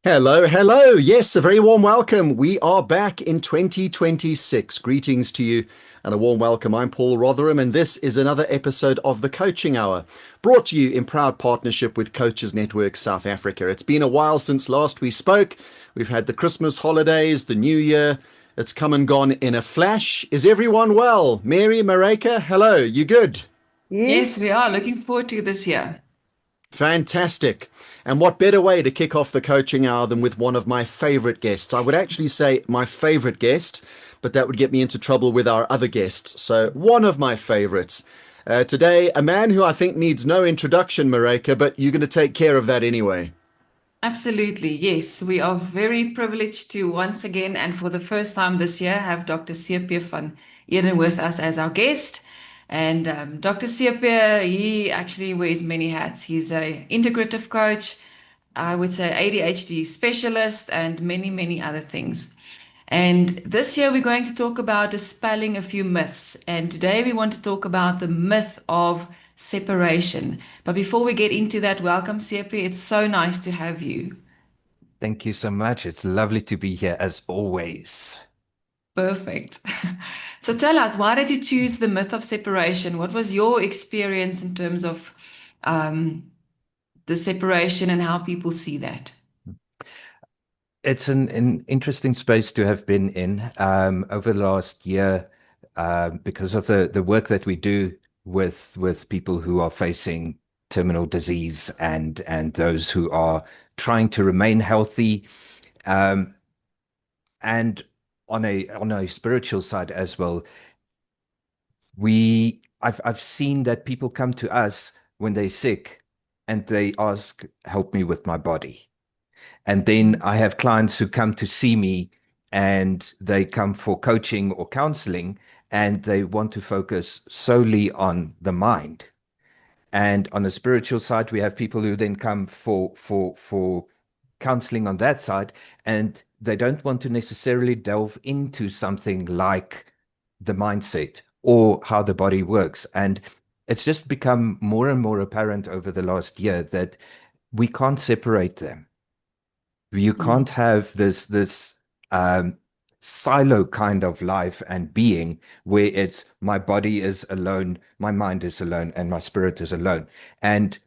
Hello, hello. Yes, a very warm welcome. We are back in 2026. Greetings to you and a warm welcome. I'm Paul Rotherham, and this is another episode of the Coaching Hour, brought to you in proud partnership with Coaches Network South Africa. It's been a while since last we spoke. We've had the Christmas holidays, the New Year. It's come and gone in a flash. Is everyone well? Mary, Mareka, hello. You good? Yes, we Yes, are looking forward to this year. Fantastic. And what better way to kick off the coaching hour than with one of my favorite guests? I would actually say my favorite guest, but that would get me into trouble with our other guests. So, one of my favorites. Today, a man who I think needs no introduction, Mareka, but you're going to take care of that anyway. Absolutely, yes. We are very privileged to once again and for the first time this year have Dr. CP van Eeden with us as our guest. And Dr. CP, he actually wears many hats. He's a integrative coach, I would say ADHD specialist, and many, many other things. And this year we're going to talk about dispelling a few myths. And today we want to talk about the myth of separation. But before we get into that, welcome, Sepe. It's so nice to have you. thank you so much. It's lovely to be here as always. Perfect. So tell us, why did you choose the myth of separation? What was your experience in terms of um, the separation and how people see that? It's an interesting space to have been in over the last year because of the work that we do with people who are facing terminal disease and those who are trying to remain healthy, um, and on a spiritual side as well. I've seen that people come to us when they're sick and they ask, "Help me with my body." And then I have clients who come to see me and they come for coaching or counseling and they want to focus solely on the mind. And on the spiritual side, we have people who then come for counseling on that side, and they don't want to necessarily delve into something like the mindset or how the body works. And it's just become more and more apparent over the last year that we can't separate them. You Mm. can't have this um, silo kind of life and being where it's my body is alone, my mind is alone, and my spirit is alone. And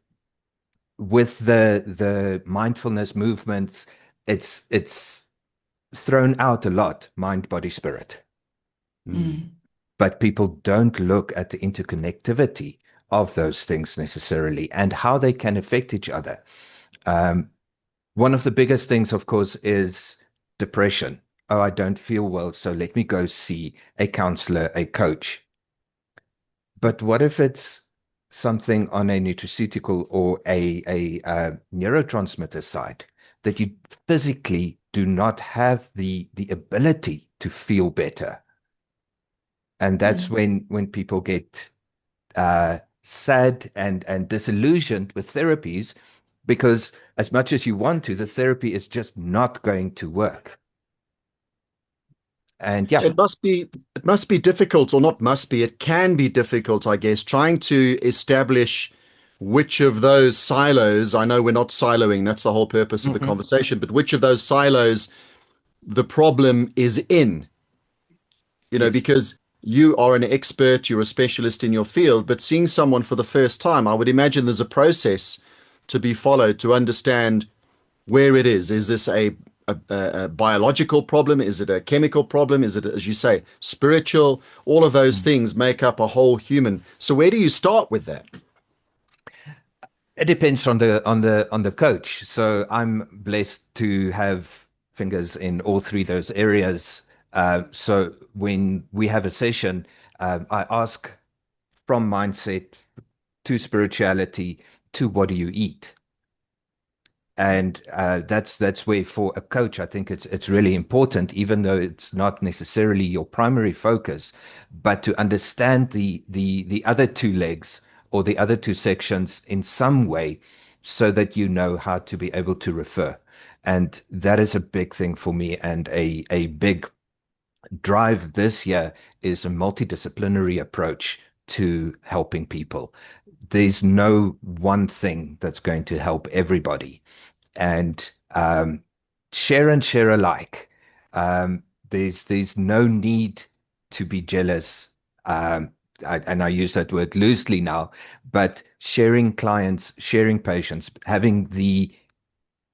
with the mindfulness movements, it's thrown out a lot, mind, body, spirit. Mm. Mm. But people don't look at the interconnectivity of those things necessarily and how they can affect each other. Um, One of the biggest things, of course, is depression. Oh, I don't feel well, so let me go see a counselor, a coach. But what if it's something on a nutraceutical or a neurotransmitter side that you physically do not have the ability to feel better? And that's Mm. when people get sad and disillusioned with therapies because as much as you want to, the therapy is just not going to work. And yeah, It must be difficult, or not must be, it can be difficult, I guess, trying to establish which of those silos. I know we're not siloing, that's the whole purpose of the hmm conversation, but which of those silos the problem is in, yes, because you are an expert, you're a specialist in your field, but seeing someone for the first time, I would imagine there's a process to be followed to understand where it is. Is this a biological problem? Is it a chemical problem? Is it, as you say, spiritual? All of those things make up a whole human. So where do you start with that? it depends on the coach. So I'm blessed to have fingers in all three of those areas. So when we have a session, I ask from mindset to spirituality to what do you eat? And that's where for a coach, I think it's really important, even though it's not necessarily your primary focus, but to understand the other two legs or the other two sections in some way, so that you know how to be able to refer. And that is a big thing for me, and a big drive this year is a multidisciplinary approach to helping people. There's no one thing that's going to help everybody. And share and share alike. There's no need to be jealous. And I use that word loosely now, but sharing clients, sharing patients, having the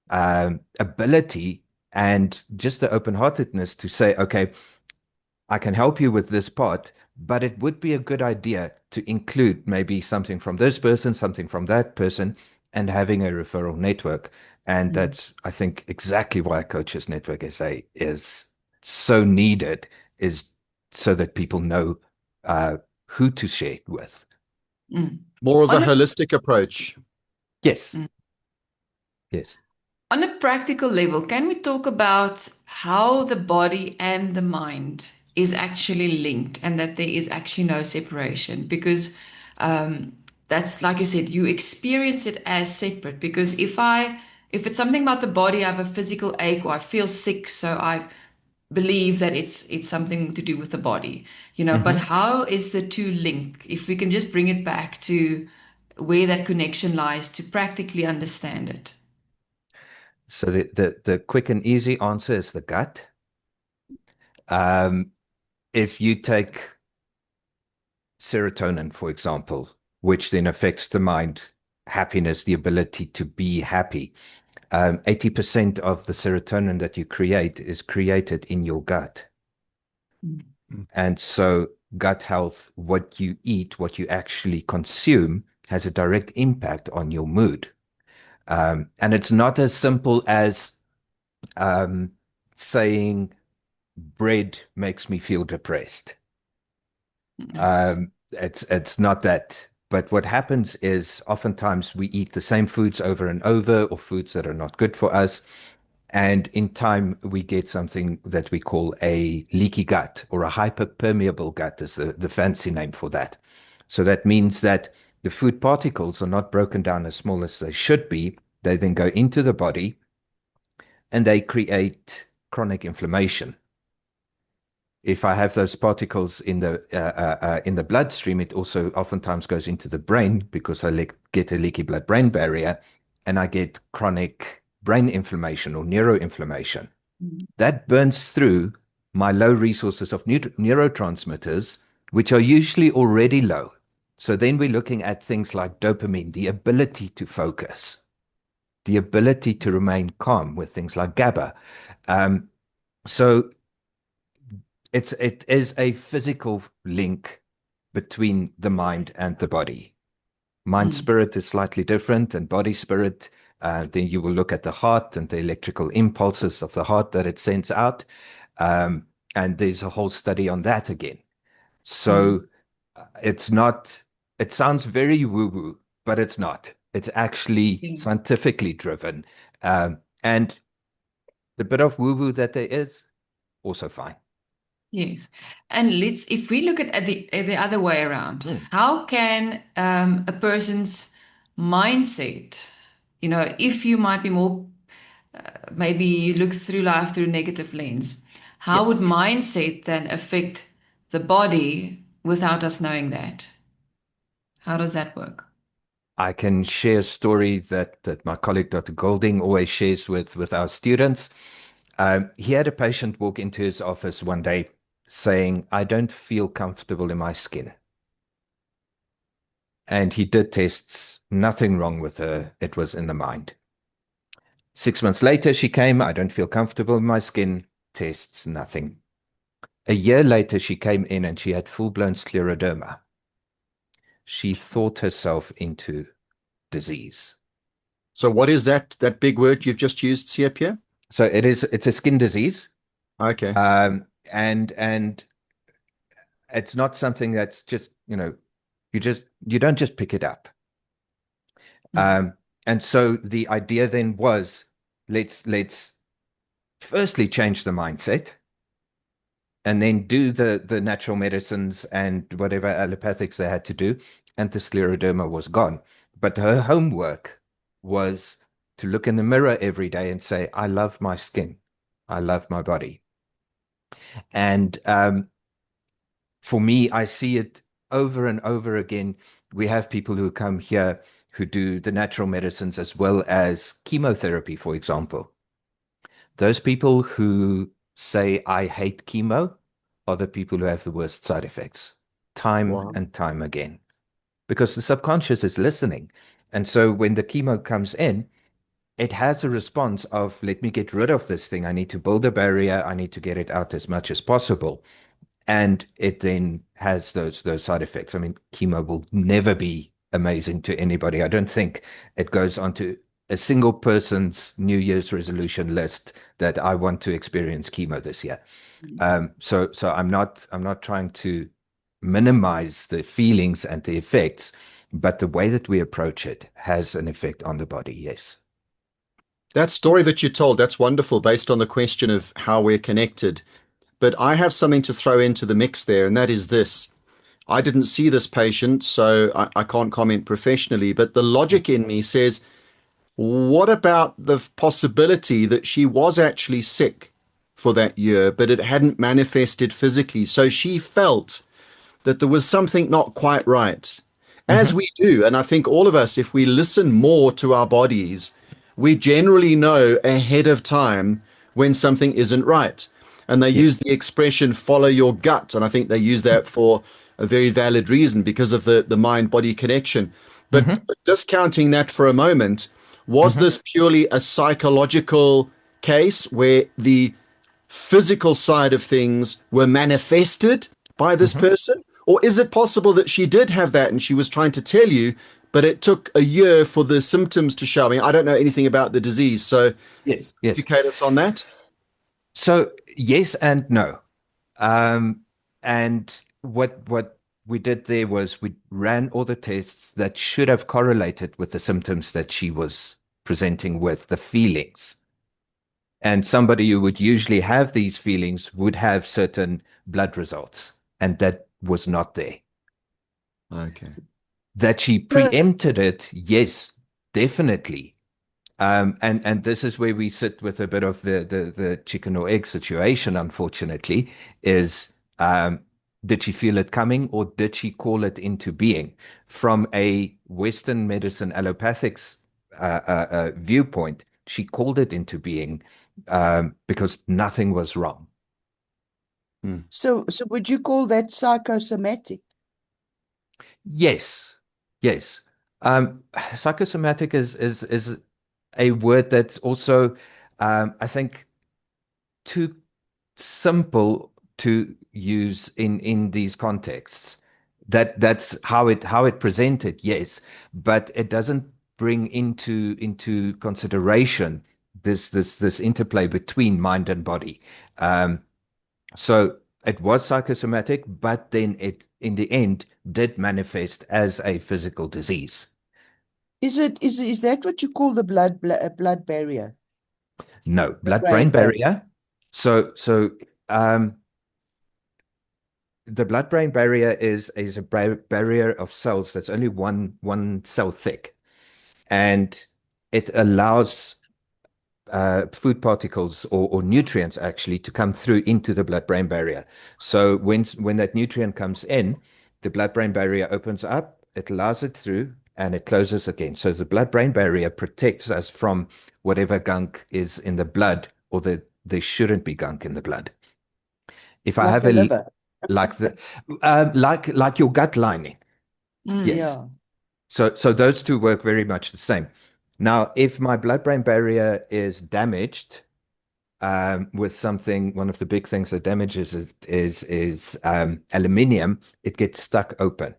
ability and just the open-heartedness to say, okay, I can help you with this part, but it would be a good idea to include maybe something from this person, something from that person, and having a referral network. And that's, I think, exactly why Coaches Network SA is so needed, is so that people know who to share it with. More of a On a, holistic approach. Yes. Yes. on a practical level, can we talk about how the body and the mind is actually linked and that there is actually no separation? Because that's like you said, you experience it as separate. Because if it's something about the body, I have a physical ache or I feel sick, so I believe that it's something to do with the body, but how is the two linked? If we can just bring it back to where that connection lies to practically understand it. So the quick and easy answer is the gut. If you take serotonin, for example, which then affects the mind, happiness, the ability to be happy. 80% of the serotonin that you create is created in your gut. And so gut health, what you eat, what you actually consume, has a direct impact on your mood. And it's not as simple as saying bread makes me feel depressed. It's not that. But what happens is oftentimes we eat the same foods over and over, or foods that are not good for us. And in time, we get something that we call a leaky gut, or a hyperpermeable gut is the fancy name for that. So that means that the food particles are not broken down as small as they should be. They then go into the body and they create chronic inflammation. If I have those particles in the bloodstream, it also oftentimes goes into the brain because I get a leaky blood-brain barrier, and I get chronic brain inflammation or neuroinflammation. That burns through my low resources of neurotransmitters, which are usually already low. So then we're looking at things like dopamine, the ability to focus, the ability to remain calm, with things like GABA. So it is a physical link between the mind and the body. Mind spirit is slightly different, and body spirit, then you will look at the heart and the electrical impulses of the heart that it sends out. And there's a whole study on that again. So it's not, it sounds very woo-woo, but it's not. It's actually scientifically driven. And the bit of woo-woo that there is, also fine. Yes. And if we look at the other way around, how can a person's mindset, if you might be more, maybe you look through life through a negative lens, how would Yes. mindset then affect the body without us knowing that? How does that work? I can share a story that my colleague, Dr. Golding, always shares with our students. He had a patient walk into his office one day saying, I don't feel comfortable in my skin. And he did tests, nothing wrong with her. It was in the mind. 6 months later, she came, I don't feel comfortable in my skin, tests, nothing. A year later, she came in and she had full-blown scleroderma. She thought herself into disease. So what is that big word you've just used, Siepia? So it's a skin disease. Okay. And it's not something that's just, you don't just pick it up. And so the idea then was, let's firstly change the mindset, and then do the natural medicines and whatever allopathics they had to do, and the scleroderma was gone. But her homework was to look in the mirror every day and say, I love my skin. I love my body. And for me, I see it over and over again. We have people who come here who do the natural medicines as well as chemotherapy, for example. Those people who say, I hate chemo, are the people who have the worst side effects, time Wow. and time again, because the subconscious is listening. And so when the chemo comes in, it has a response of, let me get rid of this thing. I need to build a barrier. I need to get it out as much as possible. And it then has those side effects. I mean, chemo will never be amazing to anybody. I don't think it goes onto a single person's New Year's resolution list that I want to experience chemo this year. So I'm not trying to minimize the feelings and the effects, but the way that we approach it has an effect on the body. Yes. That story that you told, that's wonderful based on the question of how we're connected. But I have something to throw into the mix there, and that is this. I didn't see this patient, so I can't comment professionally, but the logic in me says, what about the possibility that she was actually sick for that year, but it hadn't manifested physically? So she felt that there was something not quite right, as Mm-hmm. we do. And I think all of us, if we listen more to our bodies, we generally know ahead of time when something isn't right. And they Yes. use the expression follow your gut. And I think they use that for a very valid reason because of the mind body connection. But Mm-hmm. discounting that for a moment, was Mm-hmm. this purely a psychological case where the physical side of things were manifested by this Mm-hmm. person? Or is it possible that she did have that and she was trying to tell you, but it took a year for the symptoms to show? I mean, I don't know anything about the disease, so Yes. Yes. educate us on that. So yes and no. Um, and what we did there was we ran all the tests that should have correlated with the symptoms that she was presenting with, the feelings. And somebody who would usually have these feelings would have certain blood results, and that was not there. Okay. That she So, preempted it, yes, definitely. And this is where we sit with a bit of the chicken or egg situation, unfortunately, is did she feel it coming or did she call it into being? From a Western medicine allopathics viewpoint, she called it into being because nothing was wrong. so would you call that psychosomatic? Yes, yes. Psychosomatic is a word that's also, I think, too simple to use in these contexts. That's how it presented, yes, but it doesn't bring into consideration this interplay between mind and body. So it was psychosomatic, but then it in the end did manifest as a physical disease. Is that what you call the blood barrier? No, The blood-brain brain barrier. barrier. So um, the blood-brain barrier is a barrier of cells that's only one cell thick, and it allows food particles or nutrients actually to come through into the blood-brain barrier. So when that nutrient comes in, the blood-brain barrier opens up, it allows it through, and it closes again. So the blood-brain barrier protects us from whatever gunk is in the blood, or there shouldn't be gunk in the blood. If I Like have the liver. like the like your gut lining, yes. Yeah. So those two work very much the same. Now, if my blood-brain barrier is damaged with something, one of the big things that damages is aluminium, it gets stuck open,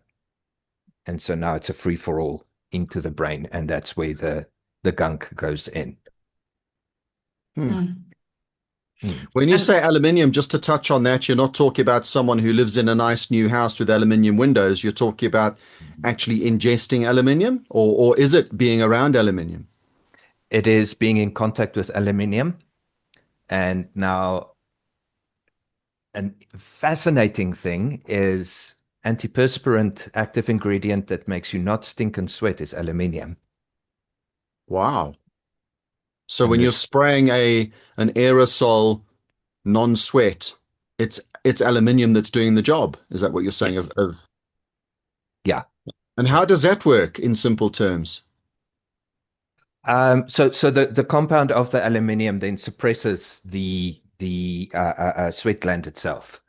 and so now it's a free for all into the brain, and that's where the gunk goes in. Mm. When you And say aluminium, just to touch on that, you're not talking about someone who lives in a nice new house with aluminium windows. You're talking about actually ingesting aluminium, or is it being around aluminium? It is being in contact with aluminium, and now a fascinating thing is antiperspirant active ingredient that makes you not stink and sweat is aluminium. Wow. So And when you're this, spraying an aerosol non-sweat, it's aluminium that's doing the job. Is that what you're saying? yes, Of yeah. and how does that work in simple terms? So the compound of the aluminium then suppresses the sweat gland itself.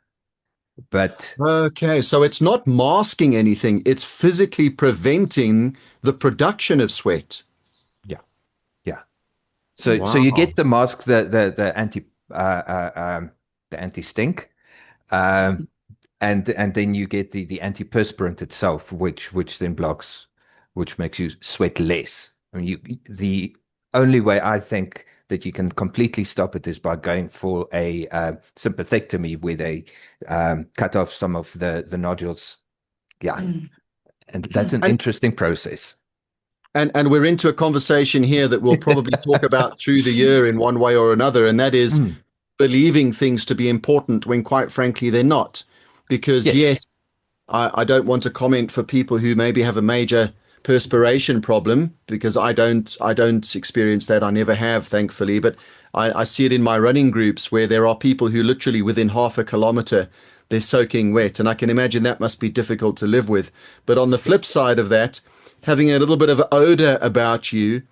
But Okay, so it's not masking anything, it's physically preventing the production of sweat. yeah, yeah. So you Wow. get the mask, the anti stink, um, and then you get the antiperspirant itself, which then blocks, which makes you sweat less. I mean, the only way I think that you can completely stop it is by going for a sympathectomy, where they cut off some of the nodules. Yeah, Mm. and that's an And interesting process. and we're into a conversation here that we'll probably talk about through the year in one way or another, and that is Mm, believing things to be important when quite frankly they're not. Because yes. yes, I don't want to comment for people who maybe have a major perspiration problem because I don't experience that. I never have, thankfully. But I see it in my running groups where there are people who literally within half a kilometer they're soaking wet. And I can imagine that must be difficult to live with. But on the flip Yes. side of that, having a little bit of odor about you,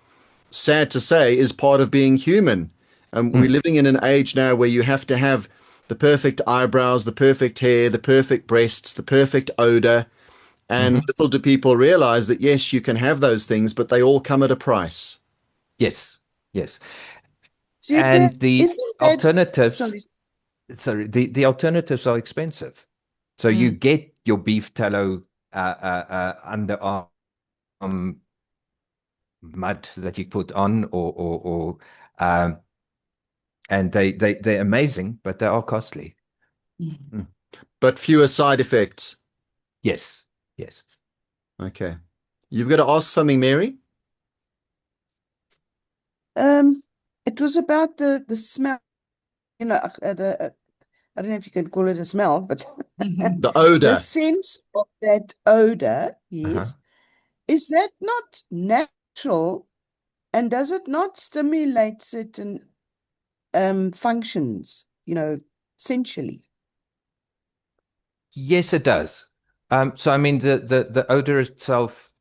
sad to say, is part of being human. We're Mm, living in an age now where you have to have the perfect eyebrows, the perfect hair, the perfect breasts, the perfect odor. And mhm. little do people realize that, yes, you can have those things, but they all come at a price. Yes. Yes. Super, And the isn't that, alternatives, sorry, sorry, the alternatives are expensive. So you Mm. get your beef tallow underarm mud that you put on, or and they're amazing, but they are costly. Mm. Mm. But fewer side effects. Yes. Yes. Okay. You've got to ask something, Mary? um, it was about the smell, I don't know if you can call it a smell, but Mhm. The the odor. sense of that odor, Uh-huh. yes, is that not natural? And does it not stimulate certain functions, essentially? Yes, it does. So I mean the odor itself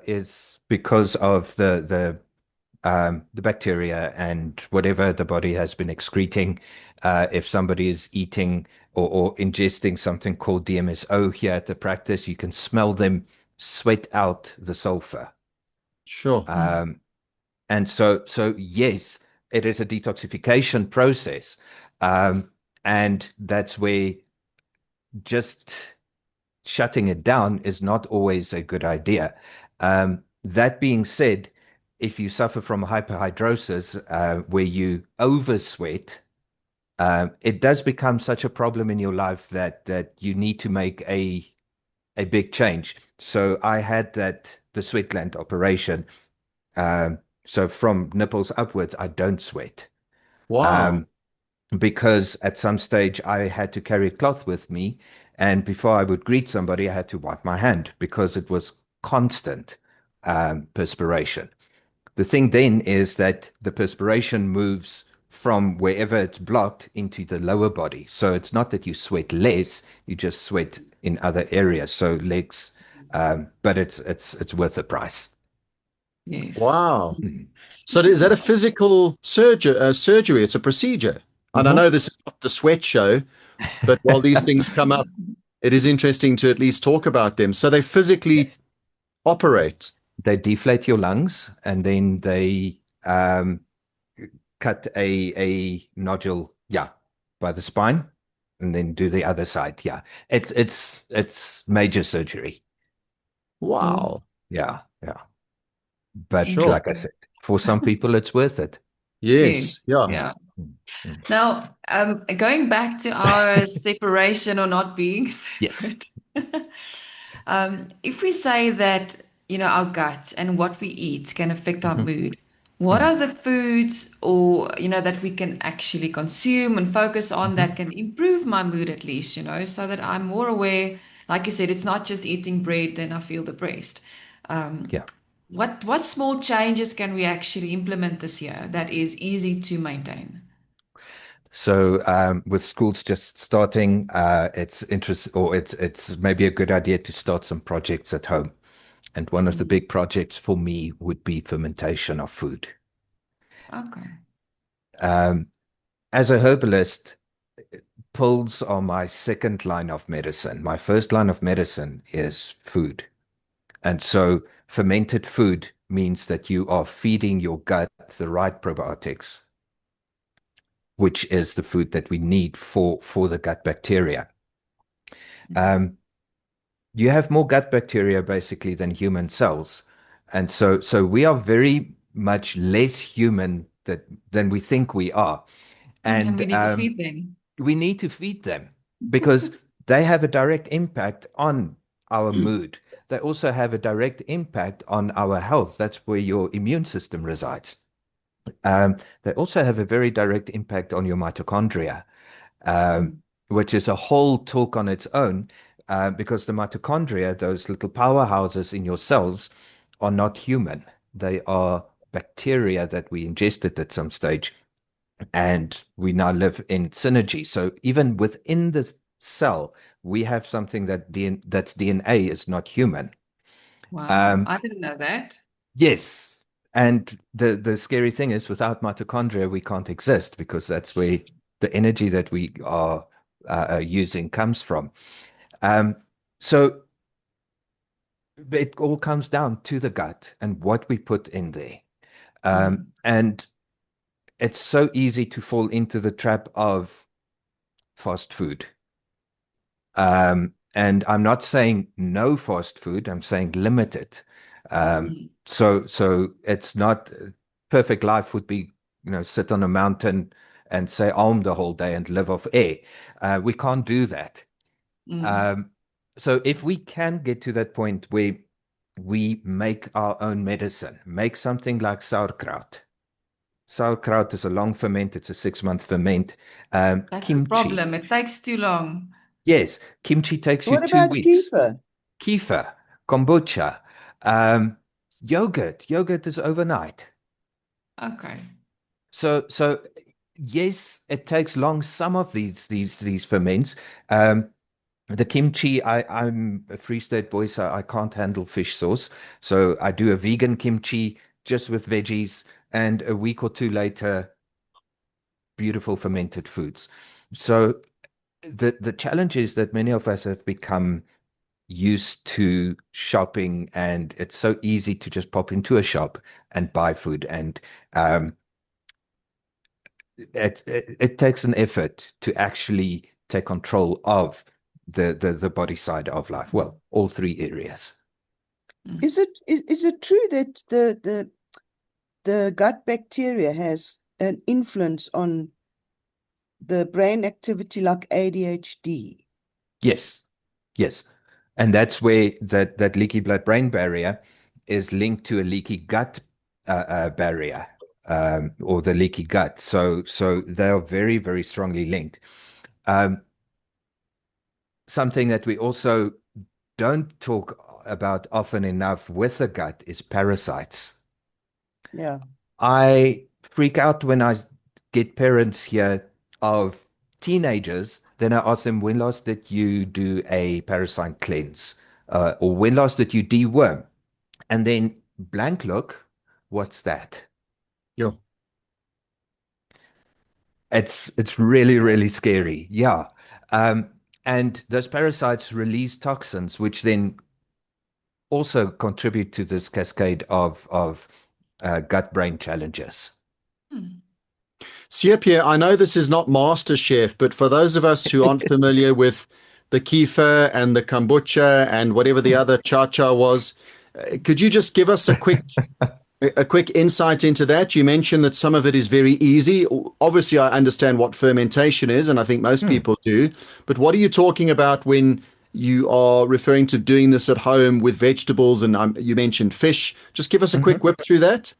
is because of the bacteria and whatever the body has been excreting. If somebody is eating or ingesting something called DMSO here at the practice, you can smell them sweat out the sulfur. Sure. Mm. Um, and so yes, it is a detoxification process. Um, and that's where just shutting it down is not always a good idea. That being said, if you suffer from hyperhidrosis, where you oversweat, it does become such a problem in your life that you need to make a big change. So I had the sweat gland operation. So from nipples upwards, I don't sweat. Wow. Um, because at some stage I had to carry a cloth with me, and before I would greet somebody, I had to wipe my hand because it was constant perspiration. The thing then is that the perspiration moves from wherever it's blocked into the lower body. So it's not that you sweat less, you just sweat in other areas. So legs, but it's worth the price. Yes. Wow. Mm. So is that a physical surgery? It's a procedure. And I Mhm. know this is not the sweat show, but while these things come up, it is interesting to at least talk about them. So they physically Yes. operate. They deflate your lungs, and then they cut a nodule, yeah, by the spine, and then do the other side. Yeah, it's major surgery. Mm. Wow. Yeah, yeah. But Sure. like I Interesting. said, for some people, it's worth it. Yes. Yes. Yeah. Yeah. Mm, mm. Now, going back to our separation or not being Yes. separate, if we say that, our gut and what we eat can affect our Mhm, mood, what mm, are the foods or, that we can actually consume and focus on mhm. that can improve my mood at least, so that I'm more aware, like you said, it's not just eating bread, then I feel depressed. Um, Yeah. what small changes can we actually implement this year that is easy to maintain? So with schools just starting, it's maybe a good idea to start some projects at home. And one of the big projects for me would be fermentation of food. Okay. As a herbalist, pills are my second line of medicine. My first line of medicine is food. And so fermented food means that you are feeding your gut the right probiotics, which is the food that we need for the gut bacteria. You have more gut bacteria basically than human cells. And so we are very much less human than we think we are. And we need to feed them. We need to feed them because they have a direct impact on our mood. They also have a direct impact on our health. That's where your immune system resides. They also have a very direct impact on your mitochondria, which is a whole talk on its own, because the mitochondria, those little powerhouses in your cells, are not human. They are bacteria that we ingested at some stage, and we now live in synergy. So even within the cell, we have something that's DNA, is not human. Wow, I didn't know that. Yes. And the scary thing is, without mitochondria, we can't exist, because that's where the energy that we are using comes from. So it all comes down to the gut and what we put in there. And it's so easy to fall into the trap of fast food. And I'm not saying no fast food, I'm saying limited. So it's not perfect life would be, sit on a mountain and say Om the whole day and live off air. We can't do that. So if we can get to that point where we make our own medicine, make something like sauerkraut. Sauerkraut is a long ferment. It's a 6-month ferment. That's the problem. It takes too long. Yes, kimchi takes you What 2 about weeks. kefir? Kefir, kombucha, yogurt. Yogurt is overnight. Okay. So yes, it takes long. Some of these ferments. The kimchi, I'm a Free State boy, so I can't handle fish sauce. So I do a vegan kimchi just with veggies, and a week or 2 later, beautiful fermented foods. So the challenge is that many of us have become used to shopping, and it's so easy to just pop into a shop and buy food. And it takes an effort to actually take control of the body side of life. Well, all 3 areas. Is it true that the gut bacteria has an influence on the brain activity like ADHD? Yes. And that's where that leaky blood-brain barrier is linked to a leaky gut barrier, or the leaky gut. So they are very, very strongly linked. Something that we also don't talk about often enough with the gut is parasites. Yeah. I freak out when I get parents here of teenagers. Then I ask them, when last did you do a parasite cleanse? Or when last did you deworm? And then blank look, what's that? Yeah. It's really, really scary. Yeah. And those parasites release toxins, which then also contribute to this cascade of gut-brain challenges. Siepie, I know this is not MasterChef, but for those of us who aren't familiar with the kefir and the kombucha and whatever the other cha-cha was, could you just give us a quick insight into that? You mentioned that some of it is very easy. Obviously, I understand what fermentation is, and I think most people do. But what are you talking about when you are referring to doing this at home with vegetables? And you mentioned fish. Just give us a quick whip through that.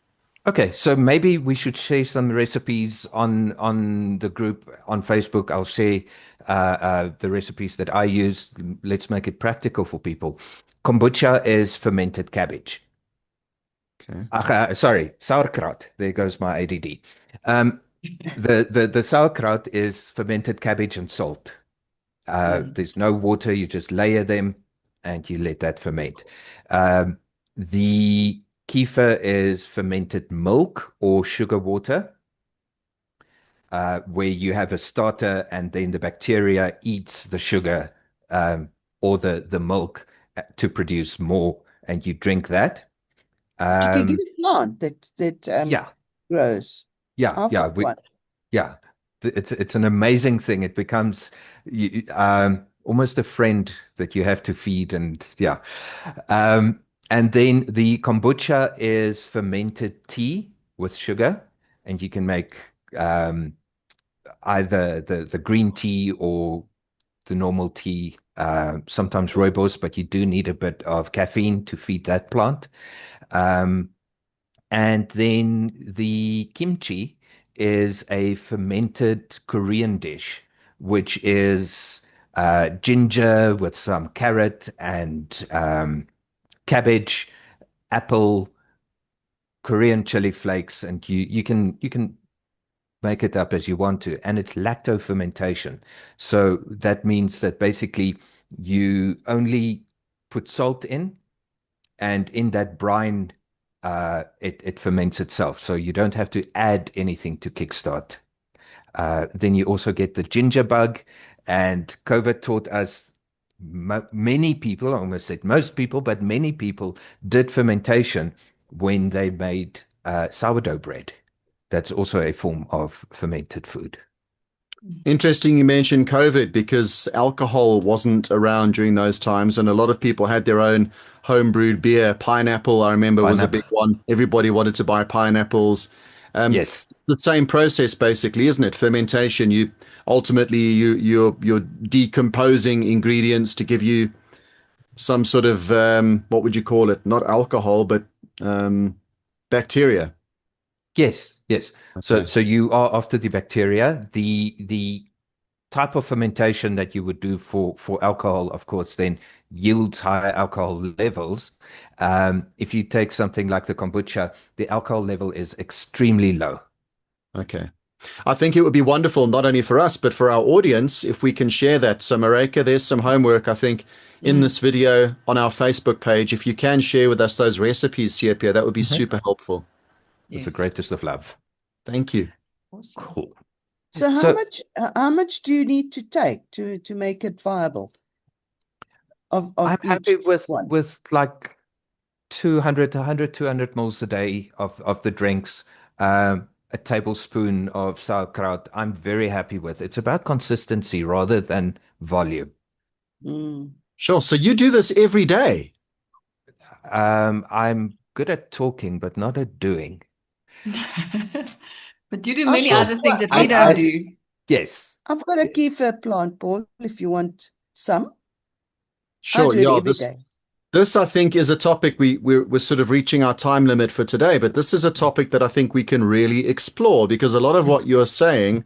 Okay, so maybe we should share some recipes on the group on Facebook. I'll share the recipes that I use. Let's make it practical for people. Kombucha is fermented cabbage. Okay. Sorry, sauerkraut. There goes my ADD. The sauerkraut is fermented cabbage and salt. There's no water. You just layer them and you let that ferment. The kefir is fermented milk or sugar water, where you have a starter and then the bacteria eats the sugar or the milk to produce more, and you drink that. You can get a plant that Yeah, grows. yeah, I've yeah. got one. Yeah, it's an amazing thing. It becomes almost a friend that you have to feed, and yeah. And then the kombucha is fermented tea with sugar, and you can make either the green tea or the normal tea, sometimes rooibos, but you do need a bit of caffeine to feed that plant. Um, and then the kimchi is a fermented Korean dish, which is ginger with some carrot and cabbage, apple, Korean chili flakes, and you can make it up as you want to, and it's lacto fermentation. So that means that basically you only put salt in, and in that brine, it ferments itself. So you don't have to add anything to kickstart. Then you also get the ginger bug, and COVID taught us many people, I almost said most people, but many people did fermentation when they made sourdough bread. That's also a form of fermented food. Interesting you mentioned COVID because alcohol wasn't around during those times, and a lot of people had their own home-brewed beer. Pineapple, I remember, was a big Pineapple. one. Everybody wanted to buy pineapples. Yes. The same process, basically, isn't it? Fermentation. You ultimately you're decomposing ingredients to give you some sort of what would you call it? Not alcohol, but bacteria. Yes, yes. Okay. So you are after the bacteria. The type of fermentation that you would do for alcohol, of course, then yields higher alcohol levels. If you take something like the kombucha, the alcohol level is extremely low. Okay. I think it would be wonderful, not only for us, but for our audience, if we can share that. So, Mareka, there's some homework, I think, in this video on our Facebook page. If you can share with us those recipes, Siepia, that would be super helpful. With the Yes. greatest of love. Thank you. Awesome. Cool. So So- how much do you need to take to make it viable? Of I'm each happy one. with like 200 mils a day of the drinks, a tablespoon of sauerkraut. I'm very happy with. It's about consistency rather than volume. Mm. Sure. So you do this every day. I'm good at talking, but not at doing. But you do Oh, many sure. other things that we I- don't I- do. Yes. I've got a kefir plant, Paul, if you want some. I Sure. do it Yeah. every day. This, I think, is a topic we're sort of reaching our time limit for today, but this is a topic that I think we can really explore because a lot of what you're saying,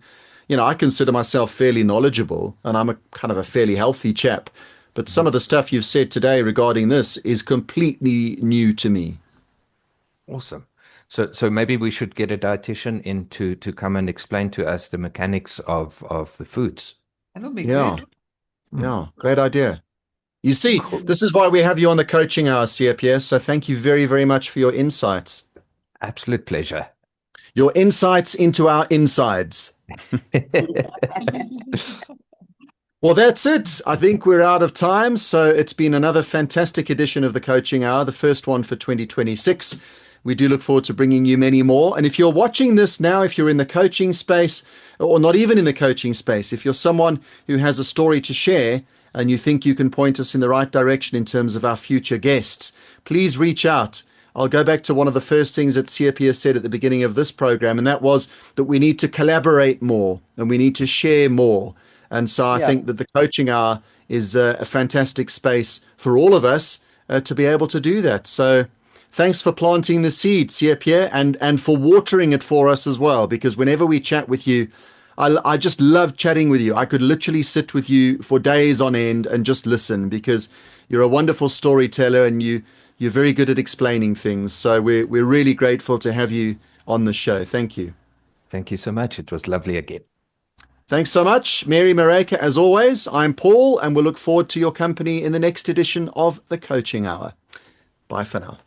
I consider myself fairly knowledgeable and I'm a kind of a fairly healthy chap. But some of the stuff you've said today regarding this is completely new to me. Awesome. So maybe we should get a dietitian in to come and explain to us the mechanics of the foods. That would be Yeah. good. Yeah. Great idea. You see, Cool. this is why we have you on the coaching hour, CPS. So thank you very, very much for your insights. Absolute pleasure. Your insights into our insides. Well, that's it. I think we're out of time. So it's been another fantastic edition of the Coaching Hour, the first one for 2026. We do look forward to bringing you many more. And if you're watching this now, if you're in the coaching space or not even in the coaching space, if you're someone who has a story to share and you think you can point us in the right direction in terms of our future guests, please reach out. I'll go back to one of the first things that CPS said at the beginning of this program, and that was that we need to collaborate more and we need to share more. And so I think that the coaching hour is a fantastic space for all of us to be able to do that. So thanks for planting the seed, Pierre, and for watering it for us as well, because whenever we chat with you, I just love chatting with you. I could literally sit with you for days on end and just listen because you're a wonderful storyteller and you're very good at explaining things. So we're really grateful to have you on the show. Thank you. Thank you so much. It was lovely again. Thanks so much, Mary Mareka. As always, I'm Paul, and we'll look forward to your company in the next edition of the Coaching Hour. Bye for now.